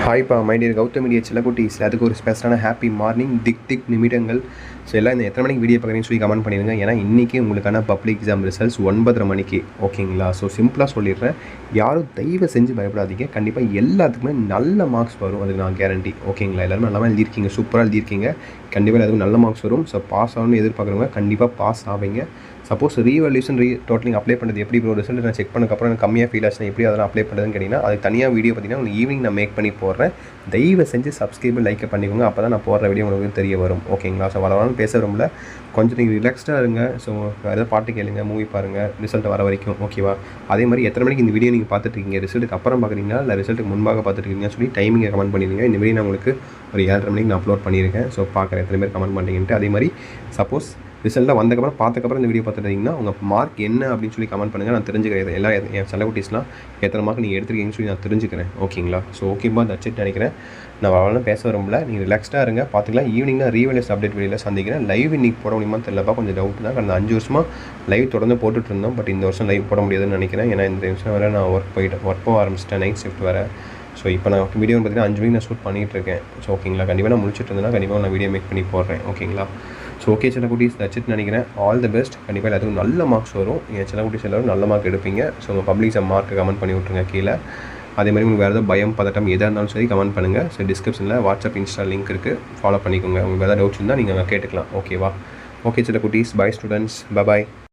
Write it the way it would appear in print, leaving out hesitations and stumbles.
ஹாய்ப்பா my dear Gautham dear செல்லக்குட்டீஸ். அதுக்கு ஒரு ஸ்பெஷலான ஹாப்பி மார்னிங் திக் நிமிடங்கள். ஸோ எல்லாம் இந்த எத்தனை மணிக்கு வீடியோ பார்க்குறீங்கன்னு சொல்லி கமெண்ட் பண்ணிடுங்க. ஏன்னா இன்றைக்கி உங்களுக்கான பப்ளிக் எக்ஸாம் ரிசல்ட்ஸ் 9:30 மணிக்கு. ஓகேங்களா? ஸோ சிம்பிளாக சொல்லிடுறேன், யாரும் தயவு செஞ்சு பயப்படாதீங்க. கண்டிப்பாக எல்லாத்துக்குமே நல்ல மார்க்ஸ் வரும், அதுக்கு நான் கேரண்டி. ஓகேங்களா? எல்லாருமே நல்லா எழுதியிருக்கீங்க, சூப்பராக எழுதியிருக்கீங்க. கண்டிப்பாக எல்லாத்துக்கும் நல்ல மார்க்ஸ் வரும். ஸோ பாஸ் ஆகணும்னு எதிர்பார்க்குறவங்க கண்டிப்பாக பாஸ் ஆவீங்க. சப்போஸ் ரீவல்யூஷன் டோட்டலிங் அப்ளை பண்ணுறது எப்படி ப்ரோ, ரிசல்ட் நான் செக் பண்ணக்கப்புறம் எனக்கு கம்மியாக ஃபீல் ஆச்சுன்னா எப்படி அதெல்லாம் அப்ளை பண்ணுறதுன்னு கேட்டிங்கன்னா, அது தனியாக வீடியோ பார்த்தீங்கன்னா உங்களுக்கு ஈவினிங் நான் மேக் பண்ணி போடுறேன். தயவு செஞ்சு சப்ஸ்கிரைப் லைக்கை பண்ணிக்கோங்க, அப்போ தான் நான் போடுற வீடியோ உங்களுக்கு தெரிய வரும். ஓகேங்களா? ஸோ வரவாலும் பேச வரும்ல, கொஞ்சம் நீங்கள் ரிலாக்ஸ்டாக இருங்க. ஸோ ஏதாவது பாட்டு கேளுங்க, மூவி பாருங்கள் ரிசல்ட் வர வரைக்கும். ஓகேவா? அதே மாதிரி எத்தனை மணிக்கு இந்த வீடியோ நீங்கள் பார்த்துட்ருக்கீங்க, ரிசல்ட்டுக்கு அப்புறம் பார்க்குறீங்களா இல்லை ரிசல்ட்டுக்கு முன்பாக பார்த்துட்ருக்கீங்கன்னு சொல்லி டைமிங்கை கமெண்ட் பண்ணிடுங்க. இந்த வீடியோ நான் உங்களுக்கு ஒரு 7:30 மணிக்கு நான் அப்லோட் பண்ணியிருக்கேன். ஸோ பார்க்குறேன் எத்தனை பேர் கமெண்ட் பண்ணிங்கன்ட்டு. அதே மாதிரி சப்போஸ் ரிசல்ட்டாக வந்தக்கப்புறம் பார்த்தக்கப்புறம் இந்த வீடியோ பார்த்துட்டிங்கன்னா உங்கள் மார்க் என்ன அப்படின்னு சொல்லி கமெண்ட் பண்ணுங்கள். நான் தெரிஞ்சுக்கிறேன் எல்லா என் செல்லக்குட்டீஸ்லாம் எத்தனை மார்க் நீங்கள் எடுத்துருக்கீங்கன்னு சொல்லி நான் தெரிஞ்சுக்கிறேன். ஓகேங்களா? ஸோ ஓகேப்பா, தச்சிட்டு நினைக்கிறேன். நான் அவ்வளோ பேச வரும்ல, நீங்கள் ரிலாக்ஸ்டாக இருங்க, பார்த்துக்கலாம். ஈவினிங் நான் ரீவல்யூஸ் அப்டேட் வீடியோவில் சந்திக்கிறேன். லைவ் இன்றைக்கி போட முடியுமான்னு தெரியலப்பா, கொஞ்சம் டவுட் தான். கடந்த 5 வருஷமாக லைவ் தொடர்ந்து போட்டுட்டு இருந்தோம். பட் இந்த வருஷம் லைவ் போட முடியாதுன்னு நினைக்கிறேன். ஏன்னா இந்த வருஷம் வேறு நான் ஒர்க் போக ஆரம்பிச்சிட்டேன், நைட் ஷிஃப்ட் வேறு. ஸோ இப்போ நான் வீடியோ பார்த்தீங்கன்னா 5 மணிக்கு நான் ஷூட் பண்ணிகிட்ருக்கேன். ஸோ ஓகேங்களா? கண்டிப்பாக நான் முடிச்சுட்டு இருந்தேன்னா கண்டிப்பாக நான் வீடியோ மேக் பண்ணி போடுறேன். ஓகேங்களா? ஸோ ஓகே செல்லக்குட்டீஸ், தச்சிட்டு நினைக்கிறேன். All the best. கண்டிப்பாக எல்லாத்துக்கும் நல்ல மார்க்ஸ் வரும். என் செல்லக்குட்டீஸ் எல்லோரும் நல்ல மார்க் எடுப்பீங்க. ஸோ உங்கள் பப்ளிக் எக்ஸாம் மார்க்கு கமெண்ட் பண்ணி விட்ருங்க கீழே. அதே மாதிரி உங்களுக்கு வேறு ஏதாவது பயம் பதட்டம் எதாக இருந்தாலும் சரி கமெண்ட் பண்ணுங்கள். ஸோ டிஸ்கிரிப்ஷனில் வாட்ஸ்அப் இன்ஸ்டா லிங்க் இருக்குது, ஃபாலோ பண்ணிக்கோங்க. உங்களுக்கு எதாவது டவுட்ஸ் இருந்தால் நீங்கள் அங்கே கேட்டுக்கலாம். ஓகேவா? ஓகே செல்லக்குட்டீஸ், பை ஸ்டூடெண்ட்ஸ், பை.